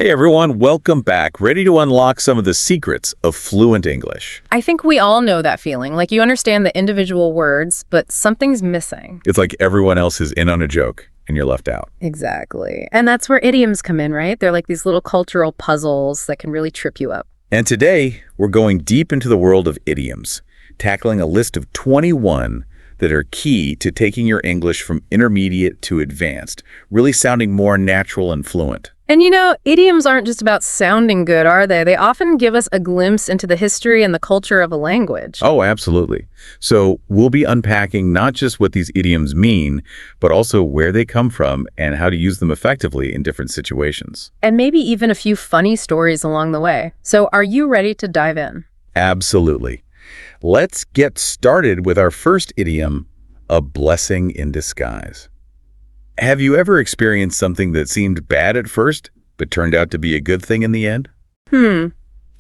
Hey everyone, welcome back. Ready to unlock some of the secrets of fluent English. I think we all know that feeling. Like you understand the individual words, but something's missing. It's like everyone else is in on a joke and you're left out. Exactly. And that's where idioms come in, right? They're like these little cultural puzzles that can really trip you up. And today, we're going deep into the world of idioms, tackling a list of 21 that are key to taking your English from intermediate to advanced, really sounding more natural and fluent. And idioms aren't just about sounding good, are they? They often give us a glimpse into the history and the culture of a language. Oh, absolutely. So we'll be unpacking not just what these idioms mean, but also where they come from and how to use them effectively in different situations. And maybe even a few funny stories along the way. So are you ready to dive in? Absolutely. Let's get started with our first idiom, a blessing in disguise. Have you ever experienced something that seemed bad at first, but turned out to be a good thing in the end?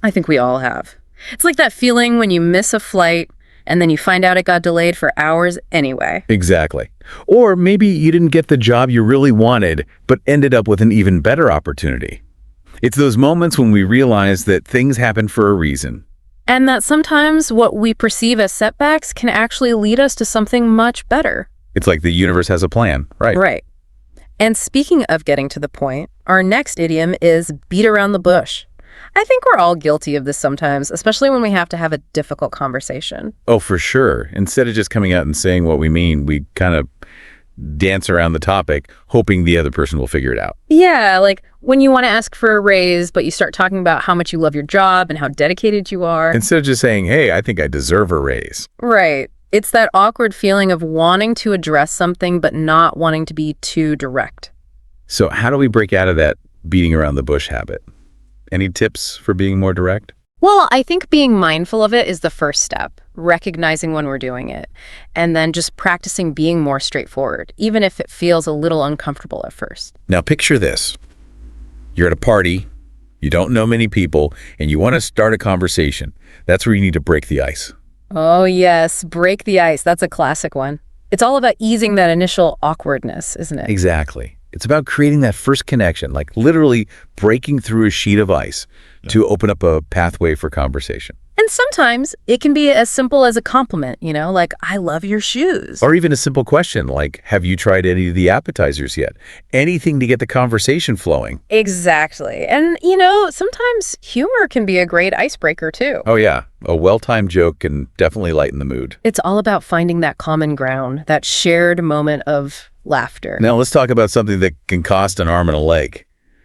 I think we all have. It's like that feeling when you miss a flight and then you find out it got delayed for hours anyway. Exactly. Or maybe you didn't get the job you really wanted, but ended up with an even better opportunity. It's those moments when we realize that things happen for a reason. And that sometimes what we perceive as setbacks can actually lead us to something much better. It's like the universe has a plan, right? Right. And speaking of getting to the point, our next idiom is beat around the bush. I think we're all guilty of this sometimes, especially when we have to have a difficult conversation. Oh, for sure. Instead of just coming out and saying what we mean, we kind of dance around the topic, hoping the other person will figure it out. Yeah, like when you want to ask for a raise, but you start talking about how much you love your job and how dedicated you are. Instead of just saying, hey, I think I deserve a raise. Right. It's that awkward feeling of wanting to address something but not wanting to be too direct. So how do we break out of that beating around the bush habit? Any tips for being more direct? Well, I think being mindful of it is the first step, recognizing when we're doing it, and then just practicing being more straightforward, even if it feels a little uncomfortable at first. Now picture this. You're at a party, you don't know many people, and you want to start a conversation. That's where you need to break the ice. Oh yes, break the ice. That's a classic one. It's all about easing that initial awkwardness, isn't it? Exactly. It's about creating that first connection, like literally breaking through a sheet of ice to open up a pathway for conversation. And sometimes it can be as simple as a compliment, like, I love your shoes. Or even a simple question like, have you tried any of the appetizers yet? Anything to get the conversation flowing. Exactly. And, sometimes humor can be a great icebreaker, too. Oh, yeah. A well-timed joke can definitely lighten the mood. It's all about finding that common ground, that shared moment of laughter. Now, let's talk about something that can cost an arm and a leg.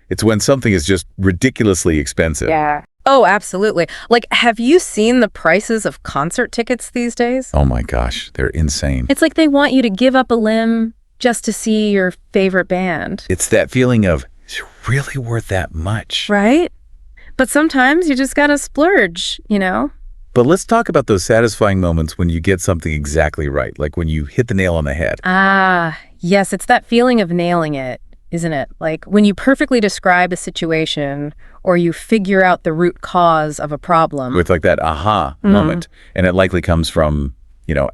It's when something is just ridiculously expensive. Yeah. Oh, absolutely. Like, have you seen the prices of concert tickets these days? Oh my gosh, they're insane. It's like they want you to give up a limb just to see your favorite band. It's that feeling of, it's really worth that much. Right? But sometimes you just gotta splurge, But let's talk about those satisfying moments when you get something exactly right, like when you hit the nail on the head. Ah, yes, it's that feeling of nailing it, isn't it? Like when you perfectly describe a situation or you figure out the root cause of a problem. With like that aha moment. And it likely comes from,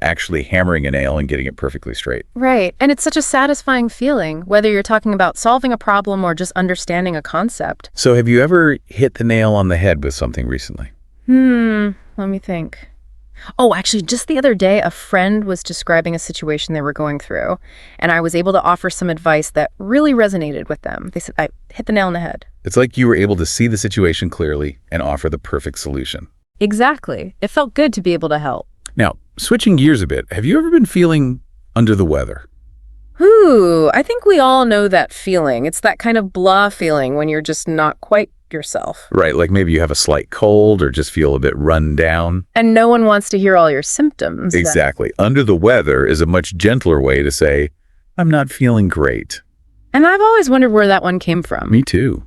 actually hammering a nail and getting it perfectly straight. Right. And it's such a satisfying feeling, whether you're talking about solving a problem or just understanding a concept. So have you ever hit the nail on the head with something recently? Let me think. Oh, actually, just the other day, a friend was describing a situation they were going through, and I was able to offer some advice that really resonated with them. They said, I hit the nail on the head. It's like you were able to see the situation clearly and offer the perfect solution. Exactly. It felt good to be able to help. Now, switching gears a bit, have you ever been feeling under the weather? Ooh, I think we all know that feeling. It's that kind of blah feeling when you're just not quite yourself. Right, like maybe you have a slight cold or just feel a bit run down. And no one wants to hear all your symptoms. Exactly. Under the weather is a much gentler way to say, I'm not feeling great. And I've always wondered where that one came from. Me too.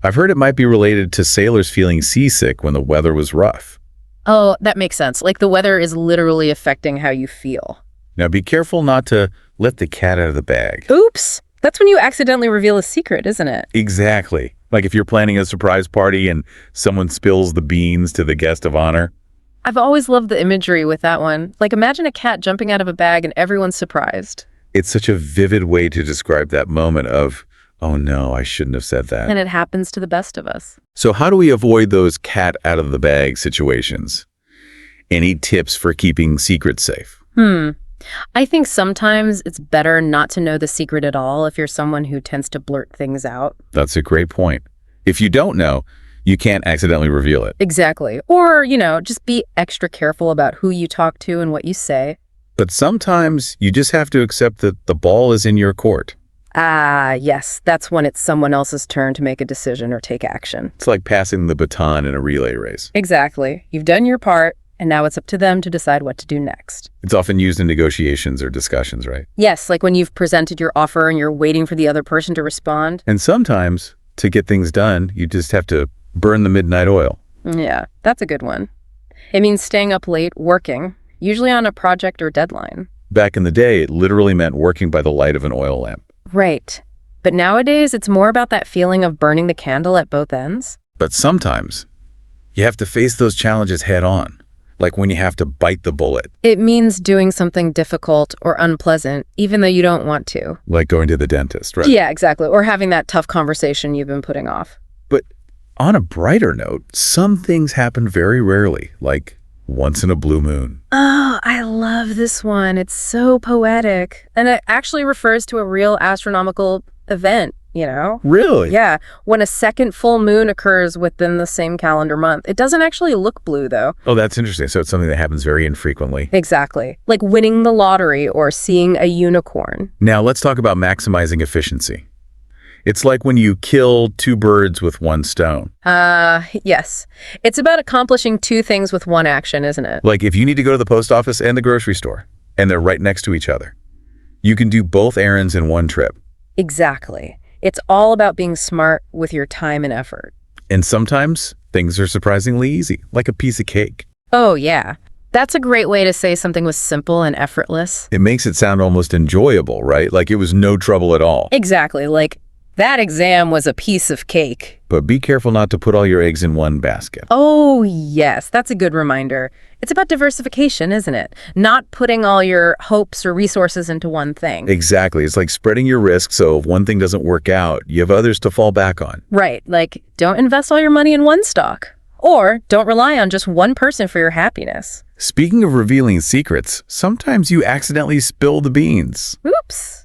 I've heard it might be related to sailors feeling seasick when the weather was rough. Oh, that makes sense. Like the weather is literally affecting how you feel. Now be careful not to let the cat out of the bag. Oops. That's when you accidentally reveal a secret, isn't it? Exactly. Like if you're planning a surprise party and someone spills the beans to the guest of honor. I've always loved the imagery with that one. Like imagine a cat jumping out of a bag and everyone's surprised. It's such a vivid way to describe that moment of Oh no, I shouldn't have said that. And it happens to the best of us. So how do we avoid those cat out of the bag situations? Any tips for keeping secrets safe? I think sometimes it's better not to know the secret at all if you're someone who tends to blurt things out. That's a great point. If you don't know, you can't accidentally reveal it. Exactly. Or, just be extra careful about who you talk to and what you say. But sometimes you just have to accept that the ball is in your court. Ah, yes. That's when it's someone else's turn to make a decision or take action. It's like passing the baton in a relay race. Exactly. You've done your part, and now it's up to them to decide what to do next. It's often used in negotiations or discussions, right? Yes, like when you've presented your offer and you're waiting for the other person to respond. And sometimes, to get things done, you just have to burn the midnight oil. Yeah, that's a good one. It means staying up late, working, usually on a project or deadline. Back in the day, it literally meant working by the light of an oil lamp. Right. But nowadays, it's more about that feeling of burning the candle at both ends. But sometimes, you have to face those challenges head on, like when you have to bite the bullet, It means doing something difficult or unpleasant, even though you don't want to. like going to the dentist, right? Yeah, exactly. Or having that tough conversation you've been putting off. But on a brighter note, some things happen very rarely, like once in a blue moon. Oh, I love this one. It's so poetic. And it actually refers to a real astronomical event, Really? Yeah, when a second full moon occurs within the same calendar month. It doesn't actually look blue, though. Oh, that's interesting. So it's something that happens very infrequently. Exactly. Like winning the lottery or seeing a unicorn. Now, let's talk about maximizing efficiency. It's like when you kill two birds with one stone. Yes. It's about accomplishing two things with one action, isn't it? Like if you need to go to the post office and the grocery store, and they're right next to each other, you can do both errands in one trip. Exactly. It's all about being smart with your time and effort. And sometimes things are surprisingly easy, like a piece of cake. Oh, yeah. That's a great way to say something was simple and effortless. It makes it sound almost enjoyable, right? Like it was no trouble at all. Exactly. Like, that exam was a piece of cake. But be careful not to put all your eggs in one basket. Oh, yes. That's a good reminder. It's about diversification, isn't it? Not putting all your hopes or resources into one thing. Exactly. It's like spreading your risk so if one thing doesn't work out, you have others to fall back on. Right. Like, don't invest all your money in one stock. Or don't rely on just one person for your happiness. Speaking of revealing secrets, sometimes you accidentally spill the beans. Oops.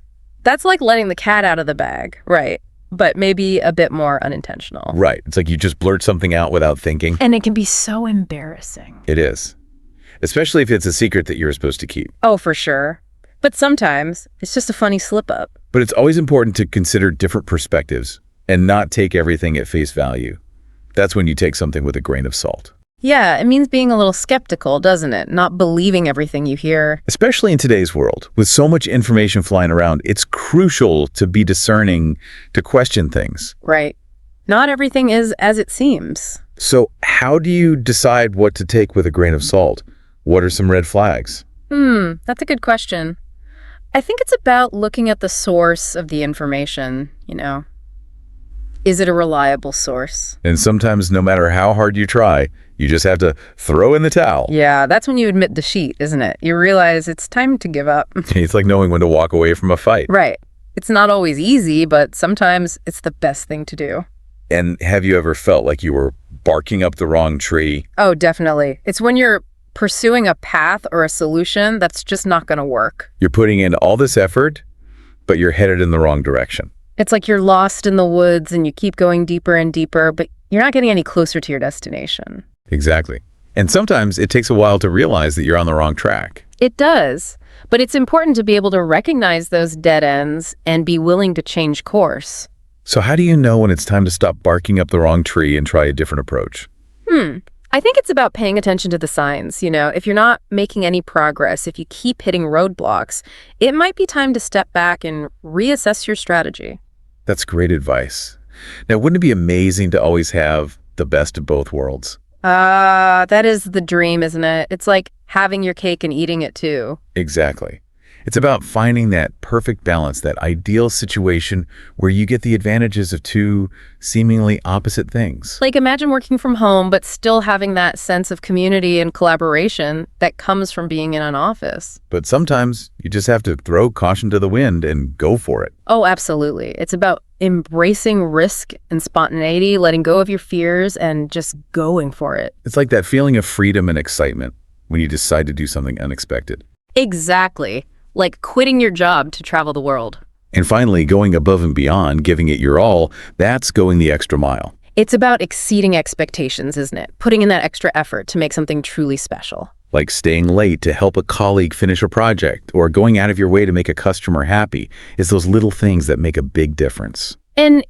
That's like letting the cat out of the bag. Right. But maybe a bit more unintentional. Right. It's like you just blurt something out without thinking. And it can be so embarrassing. It is. Especially if it's a secret that you're supposed to keep. Oh, for sure. But sometimes it's just a funny slip up. But it's always important to consider different perspectives and not take everything at face value. That's when you take something with a grain of salt. Yeah, it means being a little skeptical, doesn't it? Not believing everything you hear. Especially in today's world, with so much information flying around, it's crucial to be discerning, to question things. Right. Not everything is as it seems. So how do you decide what to take with a grain of salt? What are some red flags? That's a good question. I think it's about looking at the source of the information, Is it a reliable source? And sometimes, no matter how hard you try, you just have to throw in the towel. Yeah, that's when you admit defeat, isn't it? You realize it's time to give up. It's like knowing when to walk away from a fight. Right. It's not always easy, but sometimes it's the best thing to do. And have you ever felt like you were barking up the wrong tree? Oh, definitely. It's when you're pursuing a path or a solution that's just not going to work. You're putting in all this effort, but you're headed in the wrong direction. It's like you're lost in the woods and you keep going deeper and deeper, but you're not getting any closer to your destination. Exactly. And sometimes it takes a while to realize that you're on the wrong track. It does. But it's important to be able to recognize those dead ends and be willing to change course. So how do you know when it's time to stop barking up the wrong tree and try a different approach? I think it's about paying attention to the signs. If you're not making any progress, if you keep hitting roadblocks, it might be time to step back and reassess your strategy. That's great advice. Now, wouldn't it be amazing to always have the best of both worlds? That is the dream, isn't it? It's like having your cake and eating it too. Exactly. It's about finding that perfect balance, that ideal situation where you get the advantages of two seemingly opposite things. Like imagine working from home, but still having that sense of community and collaboration that comes from being in an office. But sometimes you just have to throw caution to the wind and go for it. Oh, absolutely. It's about embracing risk and spontaneity, letting go of your fears and just going for it. It's like that feeling of freedom and excitement when you decide to do something unexpected. Exactly. Like quitting your job to travel the world. And finally, going above and beyond, giving it your all, that's going the extra mile. It's about exceeding expectations, isn't it? Putting in that extra effort to make something truly special. Like staying late to help a colleague finish a project or going out of your way to make a customer happy. It's those little things that make a big difference. And,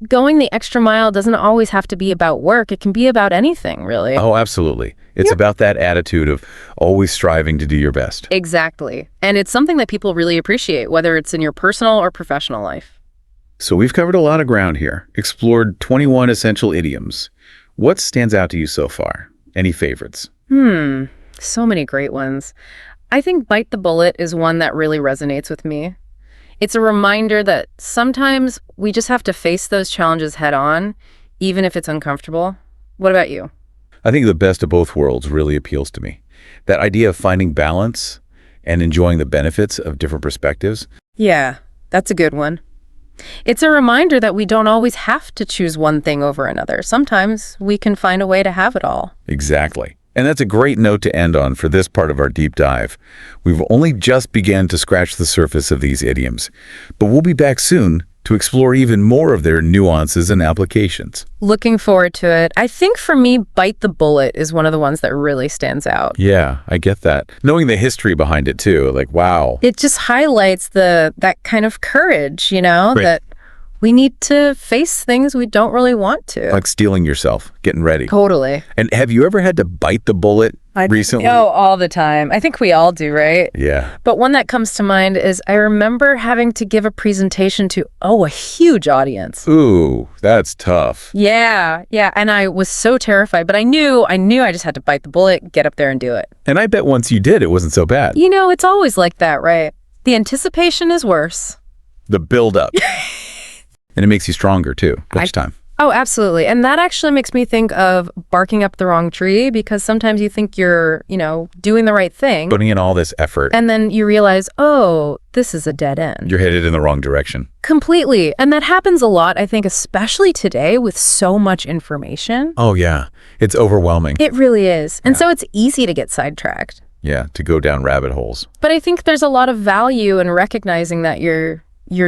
going the extra mile doesn't always have to be about work. It can be about anything, really. Oh, absolutely. It's about that attitude of always striving to do your best. Exactly. And it's something that people really appreciate, whether it's in your personal or professional life. So we've covered a lot of ground here, explored 21 essential idioms. What stands out to you so far? Any favorites? So many great ones. I think bite the bullet is one that really resonates with me. It's a reminder that sometimes we just have to face those challenges head on, even if it's uncomfortable. What about you? I think the best of both worlds really appeals to me. That idea of finding balance and enjoying the benefits of different perspectives. Yeah, that's a good one. It's a reminder that we don't always have to choose one thing over another. Sometimes we can find a way to have it all. Exactly. And that's a great note to end on for this part of our deep dive. We've only just begun to scratch the surface of these idioms, but we'll be back soon to explore even more of their nuances and applications. Looking forward to it. I think for me, bite the bullet is one of the ones that really stands out. Yeah, I get that. Knowing the history behind it too, like, wow. It just highlights that kind of courage, Right. that we need to face things we don't really want to. Like stealing yourself, getting ready. Totally. And have you ever had to bite the bullet recently? Oh, all the time. I think we all do, right? Yeah. But one that comes to mind is I remember having to give a presentation to, a huge audience. Ooh, that's tough. Yeah. And I was so terrified, but I knew I just had to bite the bullet, get up there and do it. And I bet once you did, it wasn't so bad. It's always like that, right? The anticipation is worse. The build-up. And it makes you stronger too, each time. Oh, absolutely. And that actually makes me think of barking up the wrong tree, because sometimes you think you're, doing the right thing. Putting in all this effort. And then you realize, this is a dead end. You're headed in the wrong direction. Completely. And that happens a lot, I think, especially today with so much information. Oh, yeah. It's overwhelming. It really is. And so it's easy to get sidetracked. Yeah, to go down rabbit holes. But I think there's a lot of value in recognizing that you're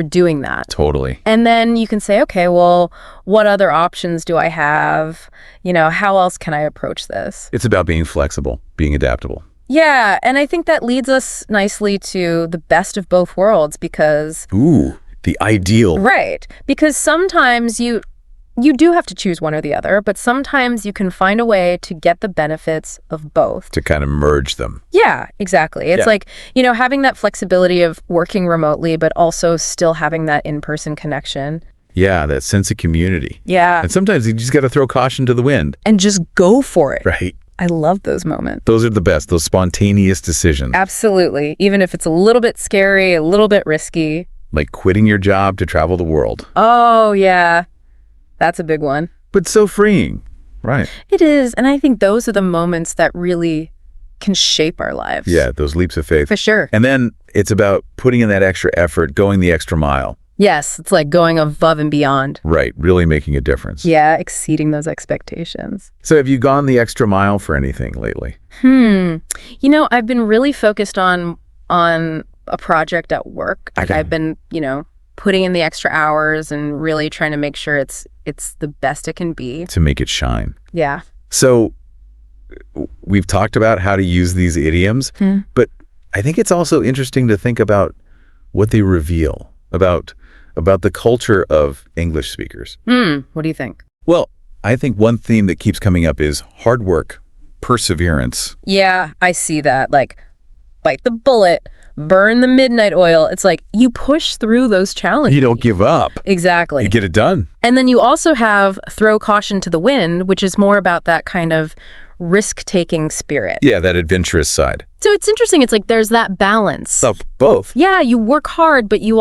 doing that. Totally. And then you can say, okay, well, what other options do I have? How else can I approach this? It's about being flexible, being adaptable. Yeah, and I think that leads us nicely to the best of both worlds, because... Ooh, the ideal. Right. Because sometimes you do have to choose one or the other, but sometimes you can find a way to get the benefits of both. To kind of merge them. Yeah, exactly. It's like, having that flexibility of working remotely, but also still having that in-person connection. Yeah, that sense of community. Yeah. And sometimes you just got to throw caution to the wind. And just go for it. Right. I love those moments. Those are the best, those spontaneous decisions. Absolutely. Even if it's a little bit scary, a little bit risky. Like quitting your job to travel the world. Oh, yeah. That's a big one. But so freeing. Right. It is. And I think those are the moments that really can shape our lives. Yeah, those leaps of faith. For sure. And then it's about putting in that extra effort, going the extra mile. Yes, it's like going above and beyond. Right, really making a difference. Yeah, exceeding those expectations. So have you gone the extra mile for anything lately? I've been really focused on a project at work. Okay. I've been, putting in the extra hours and really trying to make sure it's the best it can be. To make it shine. Yeah. So we've talked about how to use these idioms, but I think it's also interesting to think about what they reveal about the culture of English speakers. What do you think? Well, I think one theme that keeps coming up is hard work, perseverance. Yeah, I see that. Like, bite the bullet, burn the midnight oil. It's like you push through those challenges. You don't give up. Exactly. You get it done. And then you also have throw caution to the wind, which is more about that kind of risk-taking spirit. Yeah, that adventurous side. So it's interesting. It's like there's that balance. Of both. Yeah, you work hard, but you're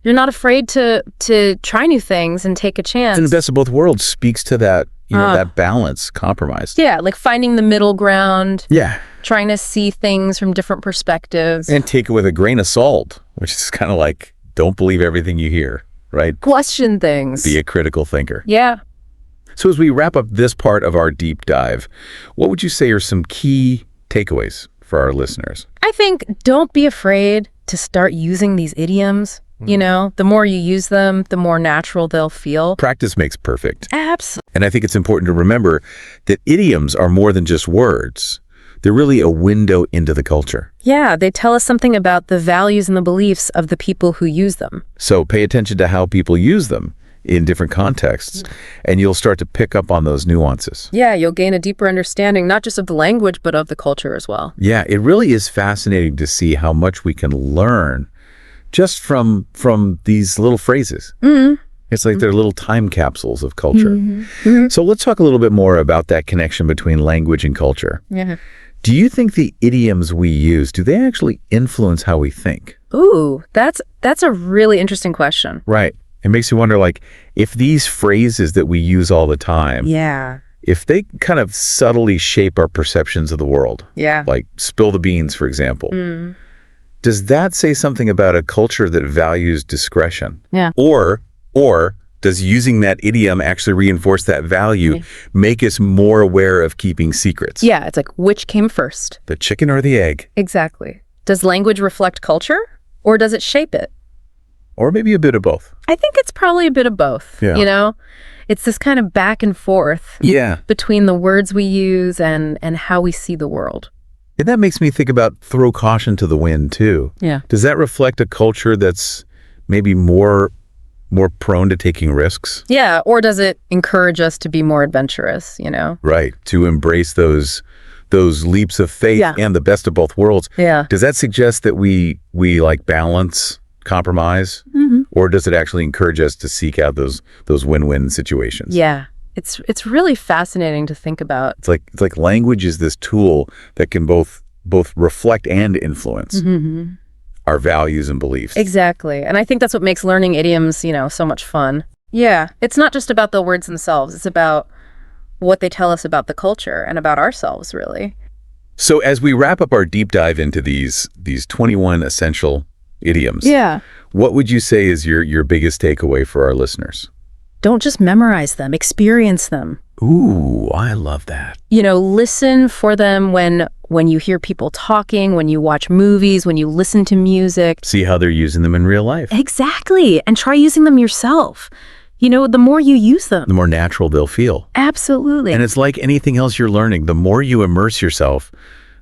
not afraid to try new things and take a chance. And the best of both worlds speaks to that, that balance, compromise. Yeah, like finding the middle ground. Yeah. Trying to see things from different perspectives. And take it with a grain of salt, which is kind of like, don't believe everything you hear. right? Question things. Be a critical thinker. Yeah. So as we wrap up this part of our deep dive, what would you say are some key takeaways for our listeners? I think don't be afraid to start using these idioms. You know, the more you use them, the more natural they'll feel. Practice makes perfect. Absolutely. And I think it's important to remember that idioms are more than just words. They're really a window into the culture. Yeah, they tell us something about the values and the beliefs of the people who use them. So pay attention to how people use them in different contexts, and you'll start to pick up on those nuances. Yeah, you'll gain a deeper understanding, not just of the language, but of the culture as well. Yeah, it really is fascinating to see how much we can learn just from these little phrases. It's like they're little time capsules of culture. So let's talk a little bit more about that connection between language and culture. Yeah. Do you think the idioms we use, do they actually influence how we think? Ooh, that's a really interesting question. Right. It makes you wonder, like, if these phrases that we use all the time, Yeah. if they kind of subtly shape our perceptions of the world, Yeah. like spill the beans, for example, does that say something about a culture that values discretion? Yeah. Or does using that idiom actually reinforce that value, make us more aware of keeping secrets? Yeah, it's like, which came first? The chicken or the egg? Exactly. Does language reflect culture, or does it shape it? Or maybe a bit of both. I think it's probably a bit of both. Yeah. You know? It's this kind of back and forth Yeah. between the words we use and how we see the world. And that makes me think about throw caution to the wind, too. Yeah. Does that reflect a culture that's maybe more prone to taking risks? Yeah, or does it encourage us to be more adventurous, you know? Right. To embrace those leaps of faith Yeah. and the best of both worlds. Yeah. Does that suggest that we like balance, compromise? Or does it actually encourage us to seek out those win-win situations? Yeah. It's really fascinating to think about. It's like language is this tool that can both reflect and influence our values and beliefs. Exactly. And I think that's what makes learning idioms, you know, so much fun. Yeah. It's not just about the words themselves. It's about what they tell us about the culture and about ourselves, really. So as we wrap up our deep dive into these 21 essential idioms, Yeah. what would you say is your biggest takeaway for our listeners? Don't just memorize them, experience them. Ooh, I love that. You know, listen for them when you hear people talking, when you watch movies, when you listen to music. See how they're using them in real life. Exactly. And try using them yourself. You know, the more you use them. The more natural they'll feel. Absolutely. And it's like anything else you're learning. The more you immerse yourself,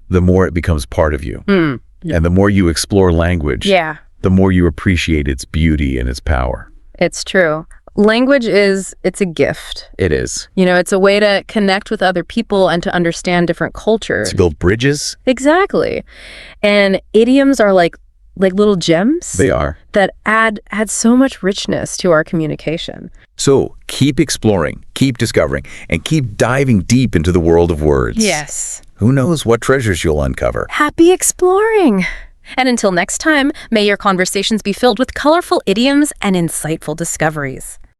the more it becomes part of you. And the more you explore language, Yeah, the more you appreciate its beauty and its power. it's true. Language it's a gift. It is. You know, it's a way to connect with other people and to understand different cultures. To build bridges, Exactly. And idioms are like little gems they are. that add so much richness to our communication. So keep exploring, keep discovering, and keep diving deep into the world of words. Yes. Who knows what treasures you'll uncover? Happy exploring. And until next time, may your conversations be filled with colorful idioms and insightful discoveries.